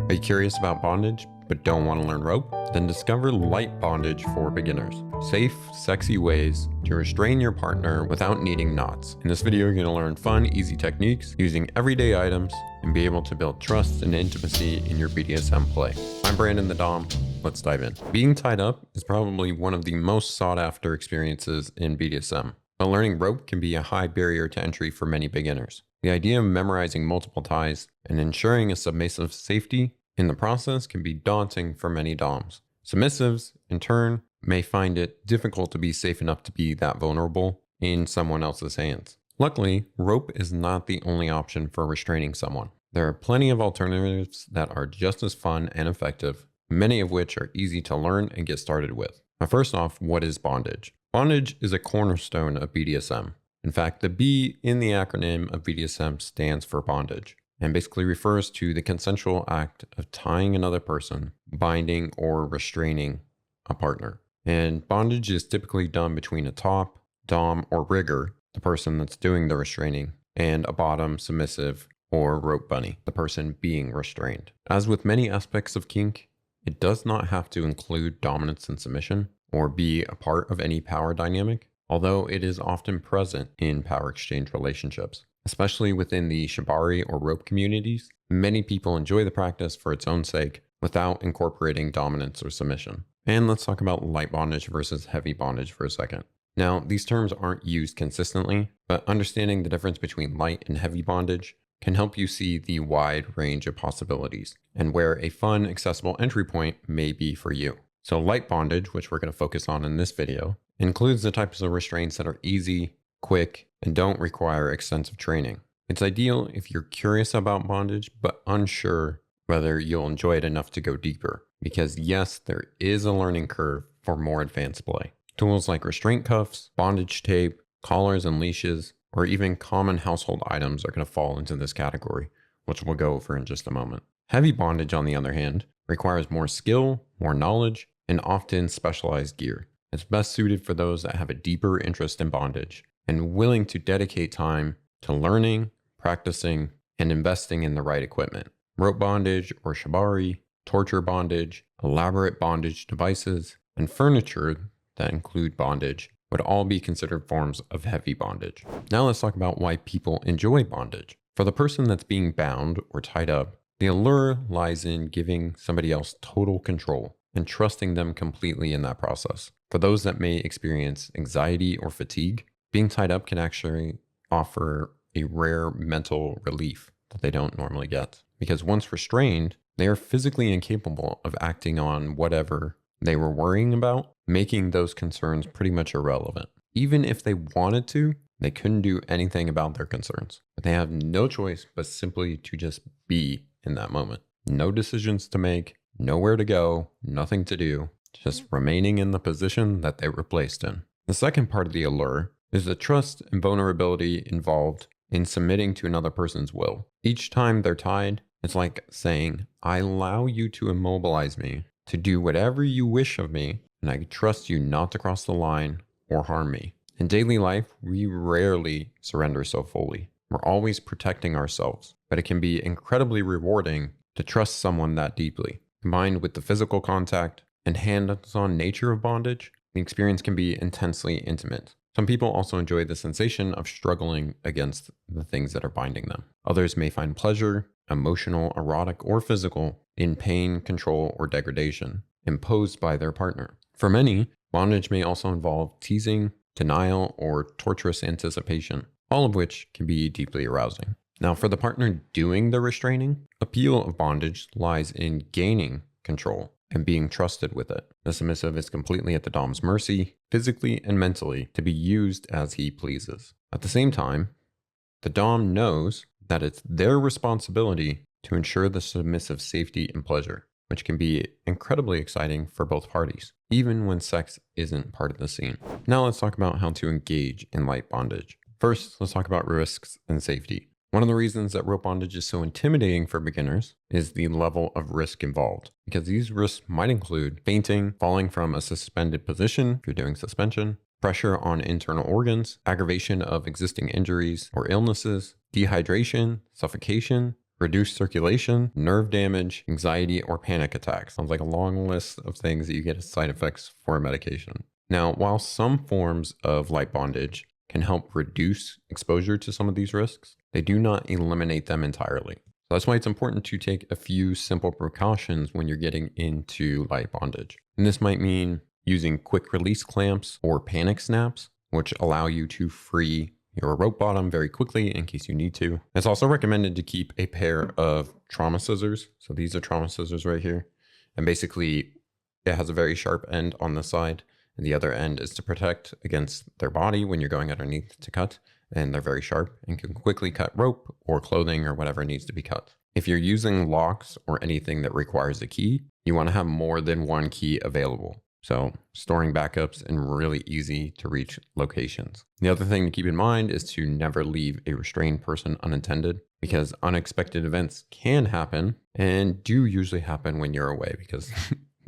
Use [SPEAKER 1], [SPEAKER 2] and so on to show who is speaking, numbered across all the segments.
[SPEAKER 1] Are you curious about bondage, but don't want to learn rope? Then discover light bondage for beginners. Safe, sexy ways to restrain your partner without needing knots. In this video, you're going to learn fun, easy techniques using everyday items and be able to build trust and intimacy in your BDSM play. I'm Brandon the Dom. Let's dive in. Being tied up is probably one of the most sought after experiences in BDSM. But learning rope can be a high barrier to entry for many beginners. The idea of memorizing multiple ties and ensuring a submissive safety in the process can be daunting for many DOMs. Submissives, in turn, may find it difficult to be safe enough to be that vulnerable in someone else's hands. Luckily, rope is not the only option for restraining someone. There are plenty of alternatives that are just as fun and effective, many of which are easy to learn and get started with. Now, first off, what is bondage? Bondage is a cornerstone of BDSM. In fact, the B in the acronym of BDSM stands for bondage and basically refers to the consensual act of tying another person, binding or restraining a partner. And bondage is typically done between a top, dom, or rigger, the person that's doing the restraining, and a bottom, submissive, or rope bunny, the person being restrained. As with many aspects of kink, it does not have to include dominance and submission or be a part of any power dynamic, although it is often present in power exchange relationships. Especially within the shibari or rope communities, many people enjoy the practice for its own sake without incorporating dominance or submission. And let's talk about light bondage versus heavy bondage for a second. Now, these terms aren't used consistently, but understanding the difference between light and heavy bondage can help you see the wide range of possibilities and where a fun, accessible entry point may be for you. So light bondage, which we're going to focus on in this video, includes the types of restraints that are easy, quick, and don't require extensive training. It's ideal if you're curious about bondage, but unsure whether you'll enjoy it enough to go deeper. Because yes, there is a learning curve for more advanced play. Tools like restraint cuffs, bondage tape, collars and leashes, or even common household items are going to fall into this category, which we'll go over in just a moment. Heavy bondage, on the other hand, requires more skill, more knowledge, and often specialized gear. It's best suited for those that have a deeper interest in bondage and willing to dedicate time to learning, practicing, and investing in the right equipment. Rope bondage or shibari, torture bondage, elaborate bondage devices, and furniture that include bondage would all be considered forms of heavy bondage. Now let's talk about why people enjoy bondage. For the person that's being bound or tied up, the allure lies in giving somebody else total control and trusting them completely in that process. For those that may experience anxiety or fatigue, being tied up can actually offer a rare mental relief that they don't normally get. Because once restrained, they are physically incapable of acting on whatever they were worrying about, making those concerns pretty much irrelevant. Even if they wanted to, they couldn't do anything about their concerns. But they have no choice but simply to just be in that moment. No decisions to make, nowhere to go, nothing to do, just remaining in the position that they were placed in. The second part of the allure is the trust and vulnerability involved in submitting to another person's will. Each time they're tied, it's like saying, I allow you to immobilize me, to do whatever you wish of me, and I trust you not to cross the line or harm me. In daily life, we rarely surrender so fully. We're always protecting ourselves, but it can be incredibly rewarding to trust someone that deeply. Combined with the physical contact and hands-on nature of bondage, the experience can be intensely intimate. Some people also enjoy the sensation of struggling against the things that are binding them. Others may find pleasure, emotional, erotic, or physical, in pain, control, or degradation imposed by their partner. For many, bondage may also involve teasing, denial, or torturous anticipation, all of which can be deeply arousing. Now, for the partner doing the restraining, appeal of bondage lies in gaining control and being trusted with it. The submissive is completely at the dom's mercy, physically and mentally, to be used as he pleases. At the same time, the dom knows that it's their responsibility to ensure the submissive safety and pleasure, which can be incredibly exciting for both parties, even when sex isn't part of the scene. Now let's talk about how to engage in light bondage. First, let's talk about risks and safety. One of the reasons that rope bondage is so intimidating for beginners is the level of risk involved, because these risks might include fainting, falling from a suspended position if you're doing suspension, pressure on internal organs, aggravation of existing injuries or illnesses, dehydration, suffocation, reduced circulation, nerve damage, anxiety, or panic attacks. Sounds like a long list of things that you get as side effects for a medication. Now, while some forms of light bondage can help reduce exposure to some of these risks, they do not eliminate them entirely. So that's why it's important to take a few simple precautions when you're getting into light bondage. And this might mean using quick release clamps or panic snaps, which allow you to free your rope bottom very quickly in case you need to. It's also recommended to keep a pair of trauma scissors. So these are trauma scissors right here. And basically it has a very sharp end on the side, and the other end is to protect against their body when you're going underneath to cut. And they're very sharp and can quickly cut rope or clothing or whatever needs to be cut. If you're using locks or anything that requires a key, you want to have more than one key available. So storing backups in really easy to reach locations. The other thing to keep in mind is to never leave a restrained person unattended, because unexpected events can happen and do usually happen when you're away, because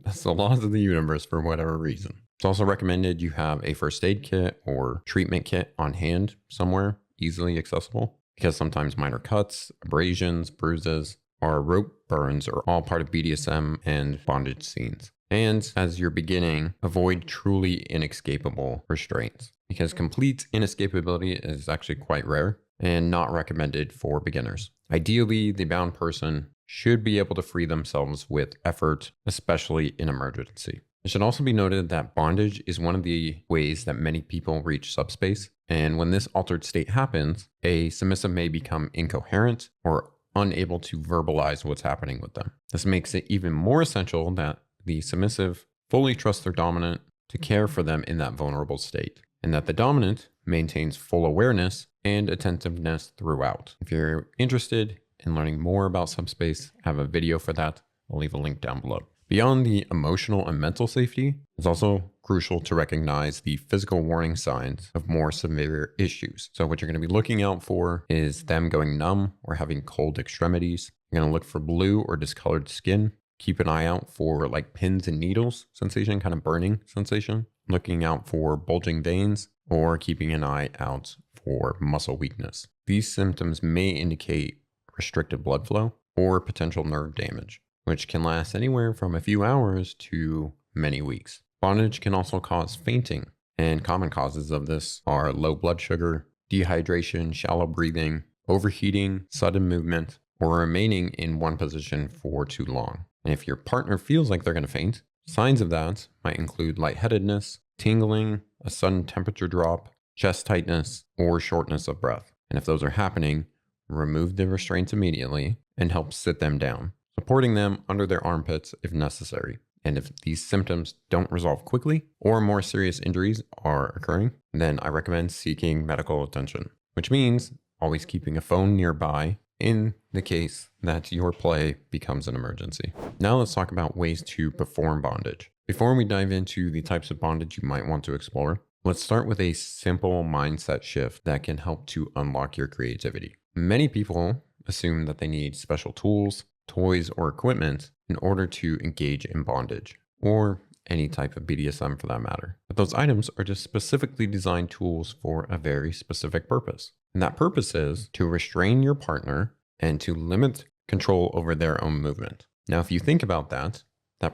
[SPEAKER 1] that's the laws of the universe for whatever reason. It's also recommended you have a first aid kit or treatment kit on hand somewhere easily accessible, because sometimes minor cuts, abrasions, bruises, or rope burns are all part of BDSM and bondage scenes. And as you're beginning, avoid truly inescapable restraints, because complete inescapability is actually quite rare and not recommended for beginners. Ideally, the bound person should be able to free themselves with effort, especially in emergency. It should also be noted that bondage is one of the ways that many people reach subspace. And when this altered state happens, a submissive may become incoherent or unable to verbalize what's happening with them. This makes it even more essential that the submissive fully trusts their dominant to care for them in that vulnerable state, and that the dominant maintains full awareness and attentiveness throughout. If you're interested in learning more about subspace, I have a video for that. I'll leave a link down below. Beyond the emotional and mental safety, it's also crucial to recognize the physical warning signs of more severe issues. So what you're going to be looking out for is them going numb or having cold extremities. You're going to look for blue or discolored skin. Keep an eye out for like pins and needles sensation, kind of burning sensation. Looking out for bulging veins, or keeping an eye out for muscle weakness. These symptoms may indicate restricted blood flow or potential nerve damage, which can last anywhere from a few hours to many weeks. Bondage can also cause fainting, and common causes of this are low blood sugar, dehydration, shallow breathing, overheating, sudden movement, or remaining in one position for too long. And if your partner feels like they're going to faint, signs of that might include lightheadedness, tingling, a sudden temperature drop, chest tightness, or shortness of breath. And if those are happening, remove the restraints immediately and help sit them down, supporting them under their armpits if necessary. And if these symptoms don't resolve quickly or more serious injuries are occurring, then I recommend seeking medical attention, which means always keeping a phone nearby in the case that your play becomes an emergency. Now let's talk about ways to perform bondage. Before we dive into the types of bondage you might want to explore, let's start with a simple mindset shift that can help to unlock your creativity. Many people assume that they need special tools, toys, or equipment in order to engage in bondage, or any type of BDSM for that matter. But those items are just specifically designed tools for a very specific purpose. And that purpose is to restrain your partner and to limit control over their own movement. Now, if you think about that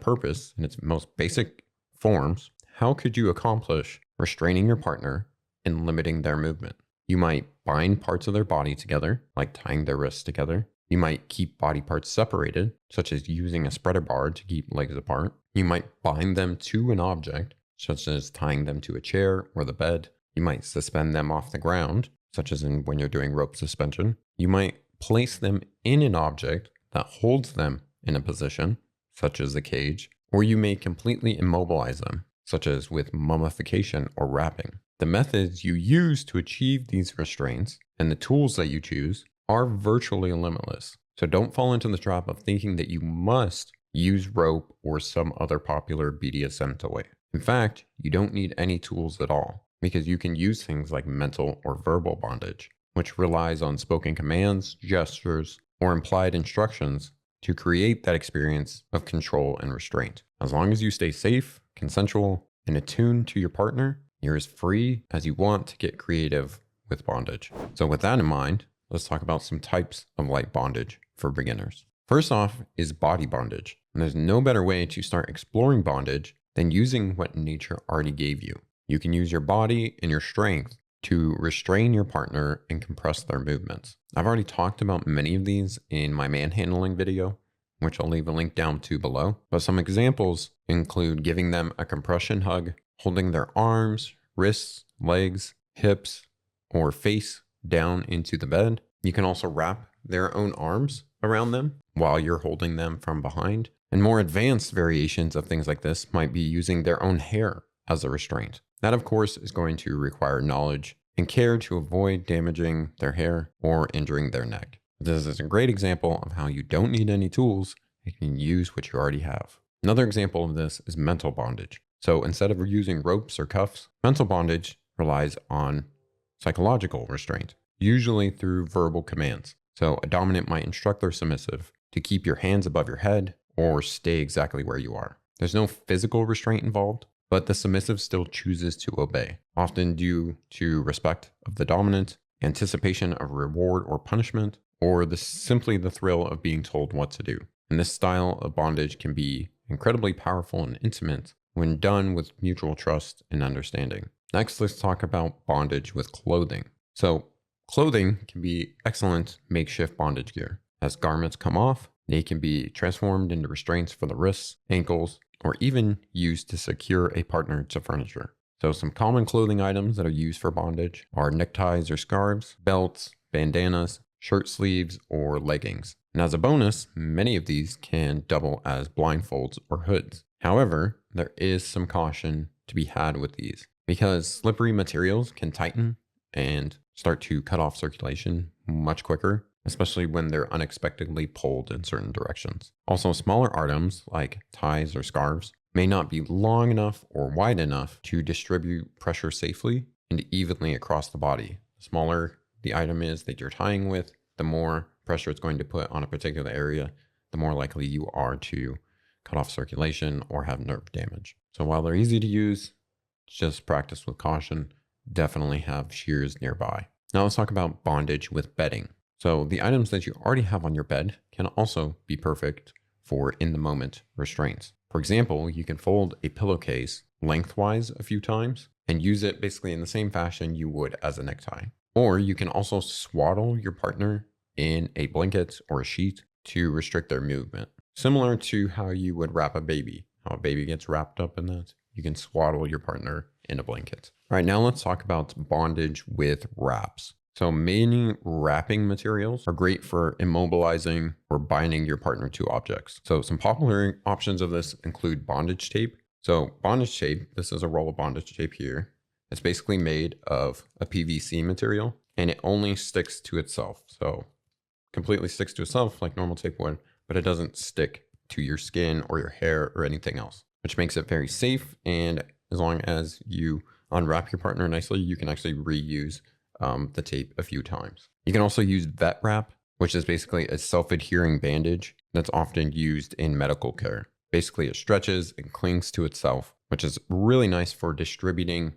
[SPEAKER 1] purpose in its most basic forms, how could you accomplish restraining your partner and limiting their movement? You might bind parts of their body together, like tying their wrists together. You might keep body parts separated, such as using a spreader bar to keep legs apart. You might bind them to an object, such as tying them to a chair or the bed. You might suspend them off the ground, such as when you're doing rope suspension. You might place them in an object that holds them in a position, such as a cage, or you may completely immobilize them, such as with mummification or wrapping. The methods you use to achieve these restraints and the tools that you choose are virtually limitless. So don't fall into the trap of thinking that you must use rope or some other popular BDSM toy. In fact, you don't need any tools at all, because you can use things like mental or verbal bondage, which relies on spoken commands, gestures, or implied instructions to create that experience of control and restraint. As long as you stay safe, consensual, and attuned to your partner, you're as free as you want to get creative with bondage. So with that in mind, let's talk about some types of light bondage. for beginners. First off is body bondage. And there's no better way to start exploring bondage than using what nature already gave you. You can use your body and your strength to restrain your partner and compress their movements. I've already talked about many of these in my manhandling video, which I'll leave a link down to below. But some examples include giving them a compression hug, holding their arms, wrists, legs, hips, or face down into the bed. You can also wrap their own arms around them while you're holding them from behind. And more advanced variations of things like this might be using their own hair as a restraint. That, of course, is going to require knowledge and care to avoid damaging their hair or injuring their neck. This is a great example of how you don't need any tools. You can use what you already have. Another example of this is mental bondage. So instead of using ropes or cuffs, mental bondage relies on psychological restraint, usually through verbal commands. So a dominant might instruct their submissive to keep your hands above your head or stay exactly where you are. There's no physical restraint involved, but the submissive still chooses to obey, often due to respect of the dominant, anticipation of reward or punishment, or simply the thrill of being told what to do. And this style of bondage can be incredibly powerful and intimate when done with mutual trust and understanding. Next, let's talk about bondage with clothing. So clothing can be excellent makeshift bondage gear. As garments come off, they can be transformed into restraints for the wrists, ankles, or even used to secure a partner to furniture. So some common clothing items that are used for bondage are neckties or scarves, belts, bandanas, shirt sleeves, or leggings. And as a bonus, many of these can double as blindfolds or hoods. However, there is some caution to be had with these because slippery materials can tighten and start to cut off circulation much quicker, especially when they're unexpectedly pulled in certain directions. Also, smaller items like ties or scarves may not be long enough or wide enough to distribute pressure safely and evenly across the body. The smaller the item is that you're tying with, the more pressure it's going to put on a particular area, the more likely you are to cut off circulation or have nerve damage. So while they're easy to use, just practice with caution. Definitely have shears nearby. Now let's talk about bondage with bedding. So the items that you already have on your bed can also be perfect for in-the-moment restraints. For example, you can fold a pillowcase lengthwise a few times and use it basically in the same fashion you would as a necktie. Or you can also swaddle your partner in a blanket or a sheet to restrict their movement. Similar to how you would wrap a baby, how a baby gets wrapped up in that, you can swaddle your partner in a blanket. All right, now let's talk about bondage with wraps. So many wrapping materials are great for immobilizing or binding your partner to objects. So some popular options of this include bondage tape. So bondage tape, this is a roll of bondage tape here. It's basically made of a PVC material and it only sticks to itself. So completely sticks to itself like normal tape would, but it doesn't stick to your skin or your hair or anything else, which makes it very safe. And as long as you unwrap your partner nicely, you can actually reuse the tape a few times. You can also use vet wrap, which is basically a self-adhering bandage that's often used in medical care. Basically, it stretches and clings to itself, which is really nice for distributing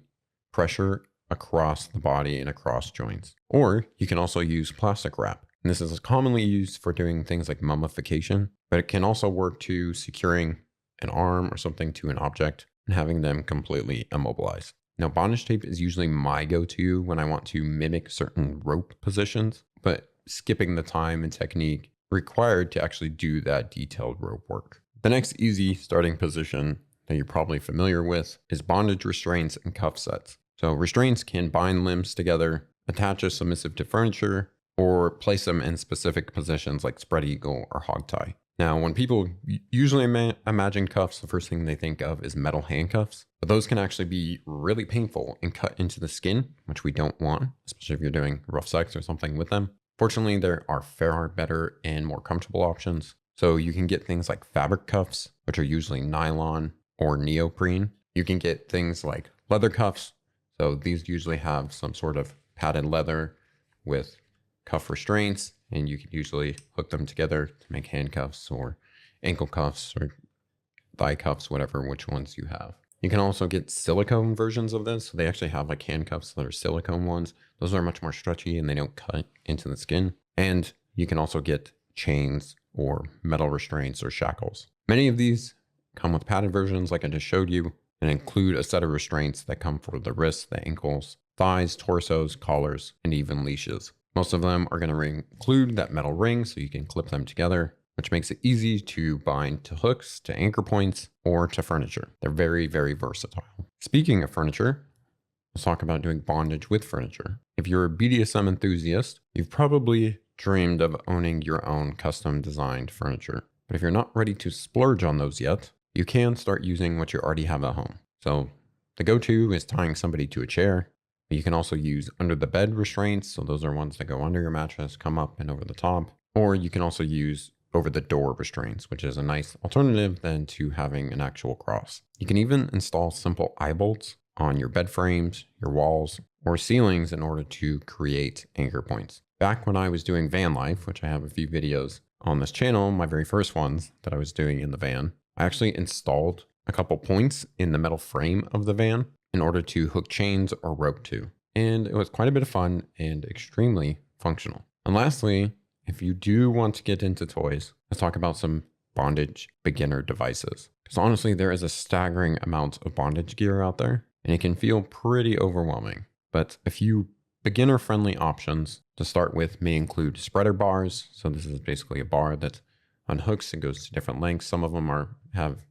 [SPEAKER 1] pressure across the body and across joints. Or you can also use plastic wrap. And this is commonly used for doing things like mummification, but it can also work to securing an arm or something to an object and having them completely immobilized. Now, bondage tape is usually my go-to when I want to mimic certain rope positions, but skipping the time and technique required to actually do that detailed rope work. The next easy starting position that you're probably familiar with is bondage restraints and cuff sets. So restraints can bind limbs together, attach a submissive to furniture, or place them in specific positions like spread eagle or hog tie. Now, when people usually imagine cuffs, the first thing they think of is metal handcuffs, but those can actually be really painful and cut into the skin, which we don't want, especially if you're doing rough sex or something with them. Fortunately, there are far better and more comfortable options. So you can get things like fabric cuffs, which are usually nylon or neoprene. You can get things like leather cuffs. So these usually have some sort of padded leather with cuff restraints, and you can usually hook them together to make handcuffs or ankle cuffs or thigh cuffs, whatever, which ones you have. You can also get silicone versions of this. So they actually have like handcuffs that are silicone ones. Those are much more stretchy and they don't cut into the skin. And you can also get chains, or metal restraints or shackles. Many of these come with padded versions like I just showed you, and include a set of restraints that come for the wrists, the ankles, thighs, torsos, collars, and even leashes. Most of them are going to include that metal ring so you can clip them together, which makes it easy to bind to hooks, to anchor points, or to furniture. They're very, very versatile. Speaking of furniture, let's talk about doing bondage with furniture. If you're a BDSM enthusiast, you've probably dreamed of owning your own custom designed furniture. But if you're not ready to splurge on those yet, you can start using what you already have at home. So the go-to is tying somebody to a chair. But you can also use under the bed restraints. So those are ones that go under your mattress, come up and over the top. Or you can also use over the door restraints, which is a nice alternative then to having an actual cross. You can even install simple eye bolts on your bed frames, your walls, or ceilings in order to create anchor points. Back when I was doing van life, which I have a few videos on this channel, my very first ones that I was doing in the van, I actually installed a couple points in the metal frame of the van in order to hook chains or rope to. And it was quite a bit of fun and extremely functional. And lastly, if you do want to get into toys, let's talk about some bondage beginner devices. Because honestly, there is a staggering amount of bondage gear out there, and it can feel pretty overwhelming. But a few beginner-friendly options to start with may include spreader bars. So this is basically a bar that unhooks and goes to different lengths. Some of them have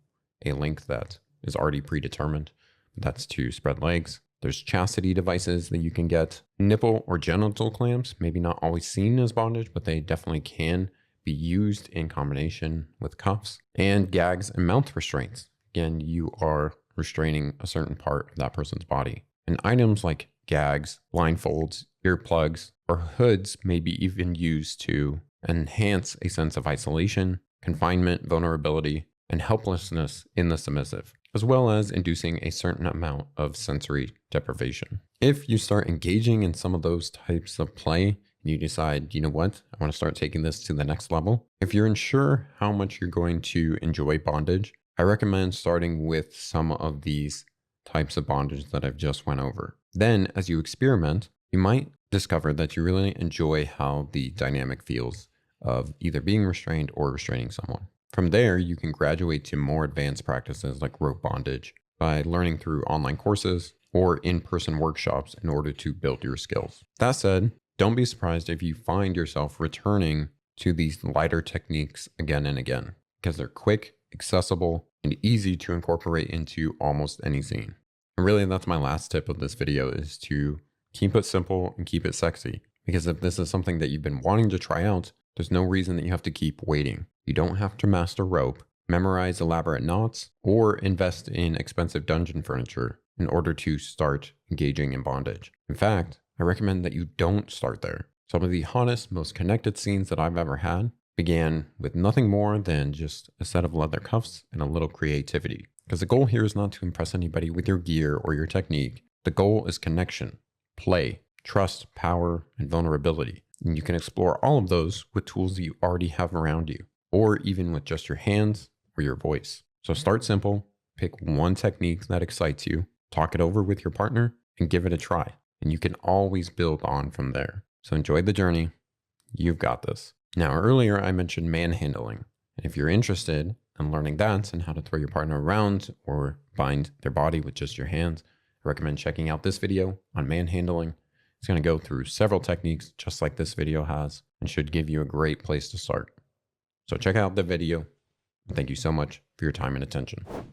[SPEAKER 1] a length that is already predetermined. That's to spread legs. There's chastity devices that you can get. Nipple or genital clamps, maybe not always seen as bondage, but they definitely can be used in combination with cuffs. And gags and mouth restraints. Again, you are restraining a certain part of that person's body. And items like gags, blindfolds, earplugs, or hoods may be even used to enhance a sense of isolation, confinement, vulnerability, and helplessness in the submissive, as well as inducing a certain amount of sensory deprivation. If you start engaging in some of those types of play, and you decide, you know what, I want to start taking this to the next level. If you're unsure how much you're going to enjoy bondage, I recommend starting with some of these types of bondage that I've just went over. Then as you experiment, you might discover that you really enjoy how the dynamic feels of either being restrained or restraining someone. From there, you can graduate to more advanced practices like rope bondage by learning through online courses or in-person workshops in order to build your skills. That said, don't be surprised if you find yourself returning to these lighter techniques again and again, because they're quick, accessible, and easy to incorporate into almost any scene. And really, that's my last tip of this video, is to keep it simple and keep it sexy. Because if this is something that you've been wanting to try out, there's no reason that you have to keep waiting. You don't have to master rope, memorize elaborate knots, or invest in expensive dungeon furniture in order to start engaging in bondage. In fact, I recommend that you don't start there. Some of the hottest, most connected scenes that I've ever had began with nothing more than just a set of leather cuffs and a little creativity. Because the goal here is not to impress anybody with your gear or your technique. The goal is connection, play, trust, power, and vulnerability. And you can explore all of those with tools that you already have around you, or even with just your hands or your voice. So start simple, pick one technique that excites you, talk it over with your partner, and give it a try. And you can always build on from there. So enjoy the journey. You've got this. Now, earlier I mentioned manhandling. And if you're interested in learning that and how to throw your partner around or bind their body with just your hands, I recommend checking out this video on manhandling. It's going to go through several techniques just like this video has, and should give you a great place to start. So check out the video. Thank you so much for your time and attention.